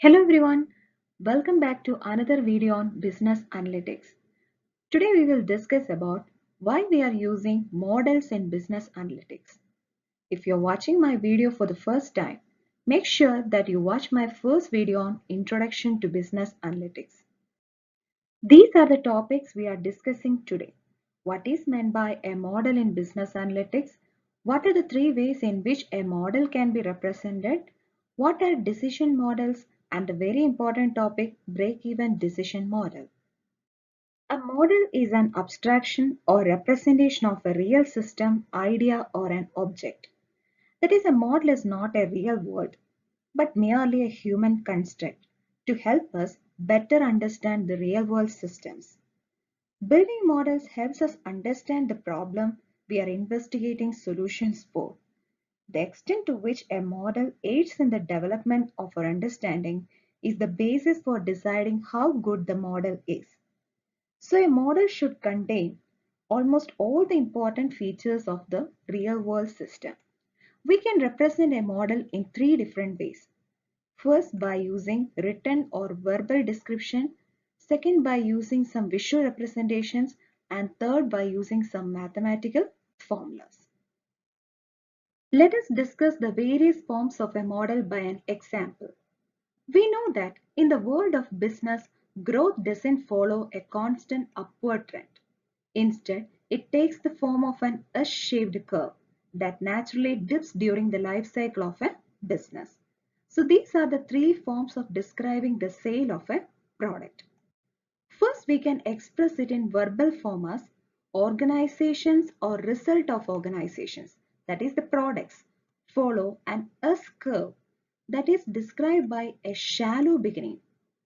Hello everyone, welcome back to another video on business analytics. Today we will discuss about why we are using models in business analytics. If you're watching my video for the first time, make sure that you watch my first video on Introduction to Business Analytics. These are the topics we are discussing today. What is meant by a model in business analytics? What are the three ways in which a model can be represented? What are decision models? And the very important topic, break-even decision model. A model is an abstraction or representation of a real system, idea, or an object. That is, a model is not a real world, but merely a human construct to help us better understand the real world systems. Building models helps us understand the problem we are investigating solutions for. The extent to which a model aids in the development of our understanding is the basis for deciding how good the model is. So a model should contain almost all the important features of the real world system. We can represent a model in three different ways. First, by using written or verbal description. Second, by using some visual representations. And third, by using some mathematical formulas. Let us discuss the various forms of a model by an example. We know that in the world of business, growth doesn't follow a constant upward trend. Instead, it takes the form of an S-shaped curve that naturally dips during the life cycle of a business. So these are the three forms of describing the sale of a product. First, we can express it in verbal form as organizations or result of organizations, that is the products, follow an S curve that is described by a shallow beginning.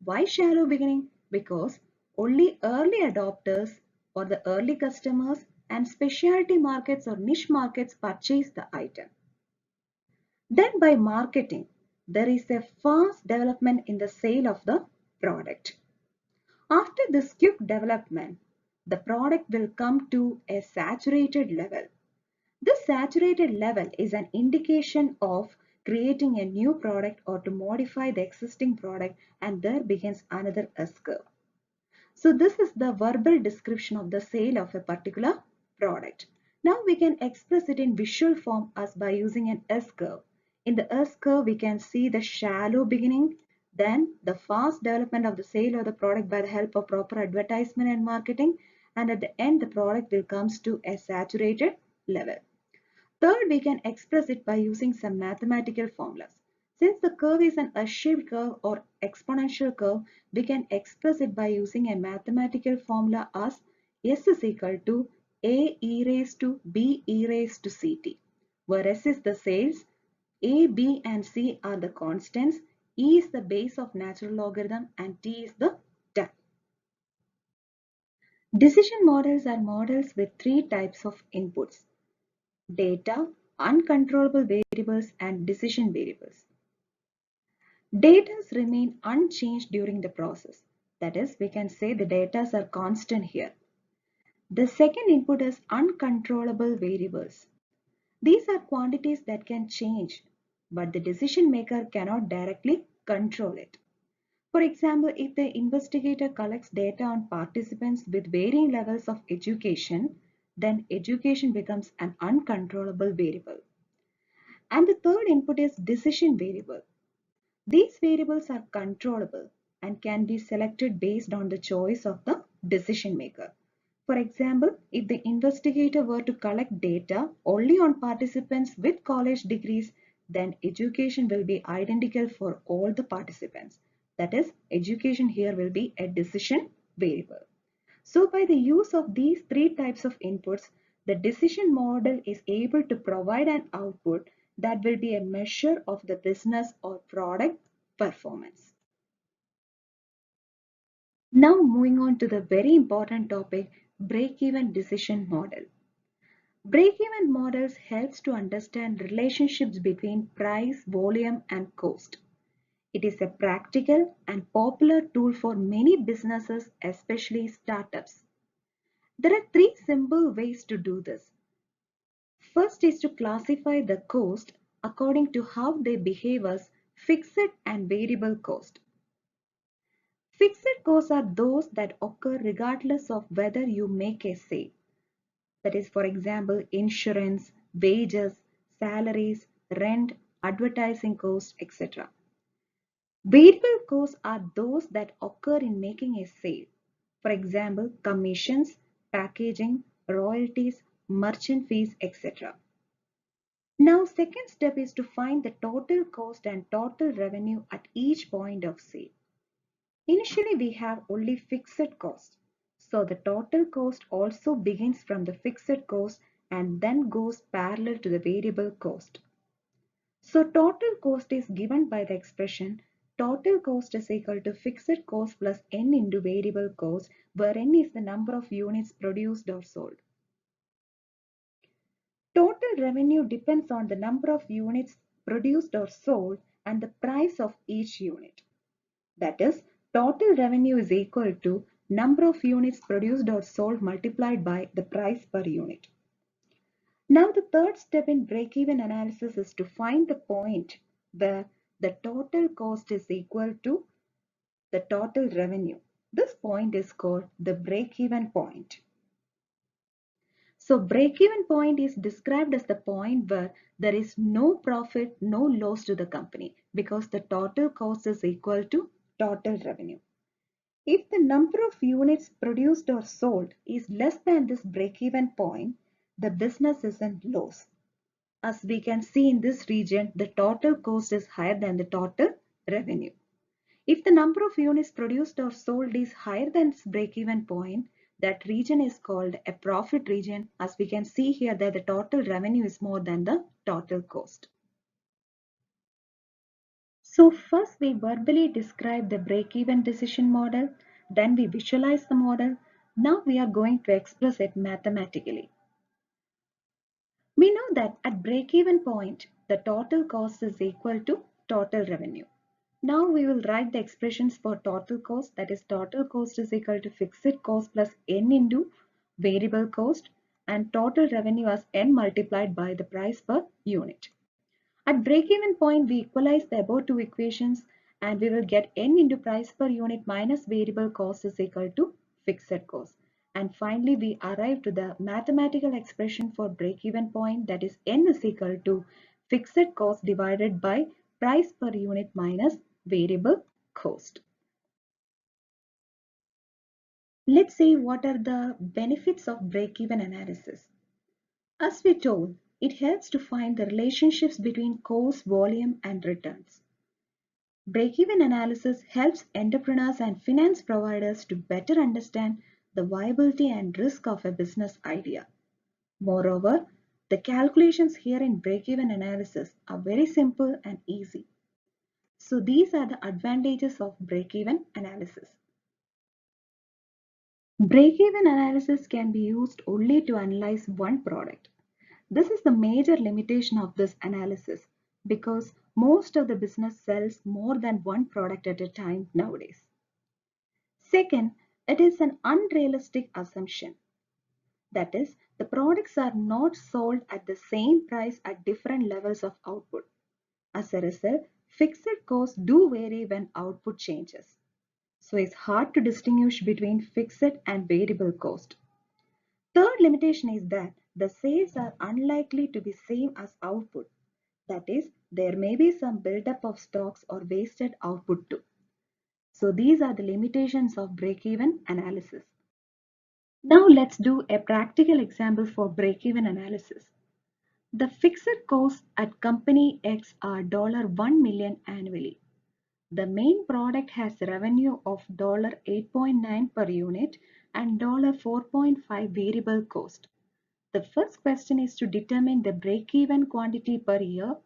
Why shallow beginning? Because only early adopters or the early customers and specialty markets or niche markets purchase the item. Then by marketing, there is a fast development in the sale of the product. After this quick development, the product will come to a saturated level. This saturated level is an indication of creating a new product or to modify the existing product, and there begins another S curve. So this is the verbal description of the sale of a particular product. Now we can express it in visual form as by using an S curve. In the S curve, we can see the shallow beginning, then the fast development of the sale of the product by the help of proper advertisement and marketing, and at the end the product will comes to a saturated level. Third, we can express it by using some mathematical formulas. Since the curve is an S-shaped curve or exponential curve, we can express it by using a mathematical formula as S is equal to A e raised to B e raised to Ct, where S is the sales, A, B and C are the constants, E is the base of natural logarithm and T is the time. Decision models are models with three types of inputs: data, uncontrollable variables, and decision variables. Data remain unchanged during the process. That is, we can say the data are constant here. The second input is uncontrollable variables. These are quantities that can change, but the decision maker cannot directly control it. For example, if the investigator collects data on participants with varying levels of education, then education becomes an uncontrollable variable. And the third input is decision variable. These variables are controllable and can be selected based on the choice of the decision maker. For example, if the investigator were to collect data only on participants with college degrees, then education will be identical for all the participants. That is, education here will be a decision variable. So by the use of these three types of inputs, the decision model is able to provide an output that will be a measure of the business or product performance. Now moving on to the very important topic, break-even decision model. Break-even models helps to understand relationships between price, volume and cost. It is a practical and popular tool for many businesses, especially startups. There are three simple ways to do this. First is to classify the cost according to how they behave as fixed and variable cost. Fixed costs are those that occur regardless of whether you make a sale. That is, for example, insurance, wages, salaries, rent, advertising costs, etc. Variable costs are those that occur in making a sale. For example, commissions, packaging, royalties, merchant fees, etc. Now, second step is to find the total cost and total revenue at each point of sale. Initially, we have only fixed cost. So the total cost also begins from the fixed cost and then goes parallel to the variable cost. So total cost is given by the expression total cost is equal to fixed cost plus n into variable cost, where n is the number of units produced or sold. Total revenue depends on the number of units produced or sold and the price of each unit. That is, total revenue is equal to number of units produced or sold multiplied by the price per unit. Now the third step in break-even analysis is to find the point where the total cost is equal to the total revenue. This point is called the break-even point. So break-even point is described as the point where there is no profit, no loss to the company because the total cost is equal to total revenue. If the number of units produced or sold is less than this break-even point, the business is in loss. As we can see in this region, the total cost is higher than the total revenue. If the number of units produced or sold is higher than its break-even point, that region is called a profit region, as we can see here that the total revenue is more than the total cost. So first we verbally describe the break-even decision model, then we visualize the model. Now we are going to express it mathematically. We know that at break-even point, the total cost is equal to total revenue. Now we will write the expressions for total cost, that is total cost is equal to fixed cost plus n into variable cost and total revenue as n multiplied by the price per unit. At break-even point, we equalize the above two equations and we will get n into price per unit minus variable cost is equal to fixed cost. And finally, we arrive to the mathematical expression for break-even point, that is n is equal to fixed cost divided by price per unit minus variable cost. Let's see what are the benefits of break-even analysis. As we told, it helps to find the relationships between cost, volume, and returns. Break-even analysis helps entrepreneurs and finance providers to better understand the viability and risk of a business idea. Moreover, the calculations here in break-even analysis are very simple and easy. So these are the advantages of break-even analysis. Break-even analysis can be used only to analyze one product. This is the major limitation of this analysis because most of the business sells more than one product at a time nowadays. Second, it is an unrealistic assumption. That is, the products are not sold at the same price at different levels of output. As a result, fixed costs do vary when output changes. So it's hard to distinguish between fixed and variable cost. Third limitation is that the sales are unlikely to be same as output. That is, there may be some buildup of stocks or wasted output too. So these are the limitations of break-even analysis. Now let's do a practical example for break-even analysis. The fixed costs at company X are $1 million annually. The main product has revenue of $8.9 per unit and $4.5 variable cost. The first question is to determine the break-even quantity per year,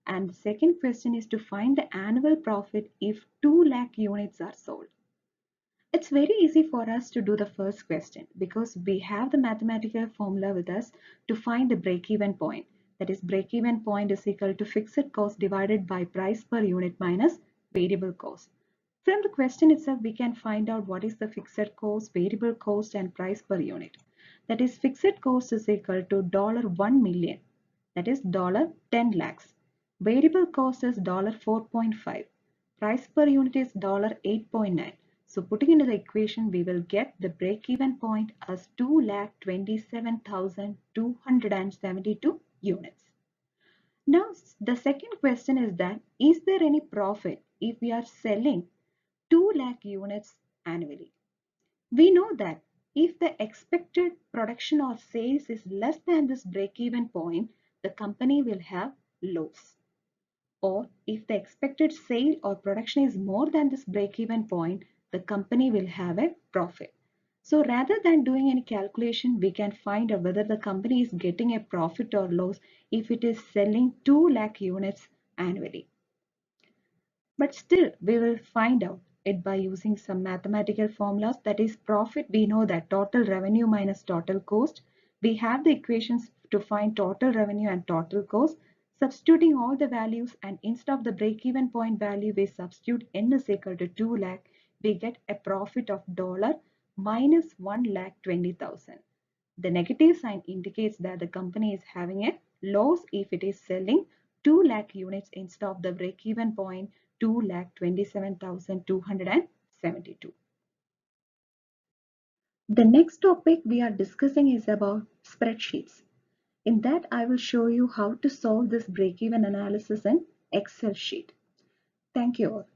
and the second question is to find the annual profit if 2 lakh units are sold. It's very easy for us to do the first question because we have the mathematical formula with us to find the break-even point. That is, break-even point is equal to fixed cost divided by price per unit minus variable cost. From the question itself, we can find out what is the fixed cost, variable cost, and price per unit. That is, fixed cost is equal to $1 million. That is $10 lakhs. Variable cost is $4.5. Price per unit is $8.9. So putting into the equation, we will get the break-even point as 2,27,272 units. Now, the second question is there any profit if we are selling 2 lakh units annually? We know that if the expected production or sales is less than this break-even point, the company will have loss. Or if the expected sale or production is more than this break-even point, the company will have a profit. So rather than doing any calculation, we can find out whether the company is getting a profit or loss if it is selling 2 lakh units annually. But still, we will find out it by using some mathematical formulas. That is, profit, we know that total revenue minus total cost. We have the equations to find total revenue and total cost. Substituting all the values, and instead of the break-even point value, we substitute n is equal to 2 lakh. We get a profit of dollar minus 1,20,000. The negative sign indicates that the company is having a loss if it is selling 2 lakh units instead of the break-even point 2,27,272. The next topic we are discussing is about spreadsheets. In that, I will show you how to solve this break-even analysis in Excel sheet. Thank you all.